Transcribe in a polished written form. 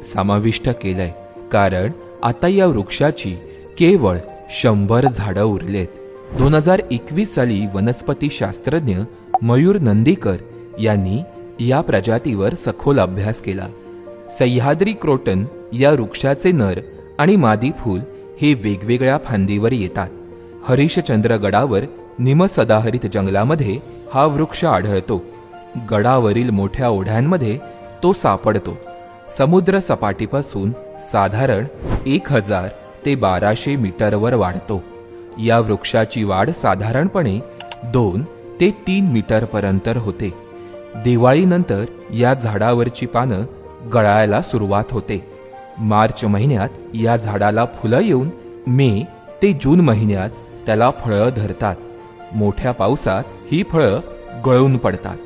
समाविष्ट केलंय, कारण आता या वृक्षाची केवळ 100 झाडं उरलेत. 2021 साली वनस्पती शास्त्रज्ञ मयूर नंदीकर यांनी या प्रजातीवर सखोल अभ्यास केला. सह्याद्री क्रोटन या वृक्षाचे नर आणि मादी फूल हे वेगवेगळ्या फांदीवर येतात. हरिश्चंद्र गडावर निमसदाहरित जंगलामध्ये हा वृक्ष आढळतो. गडावरील मोठ्या ओढ्यांमध्ये तो सापडतो. समुद्र सपाटीपासून साधारण 1000 ते 1200 मीटरवर वाढतो. या वृक्षाची वाढ साधारणपणे 2 ते 3 मीटरपर्यंत होते. दिवाळीनंतर या झाडावरची पानं गळायला सुरुवात होते. मार्च महिन्यात या झाडाला फुलं येऊन मे ते जून महिन्यात त्याला फळं धरतात. मोठ्या पावसात ही फळं गळून पडतात.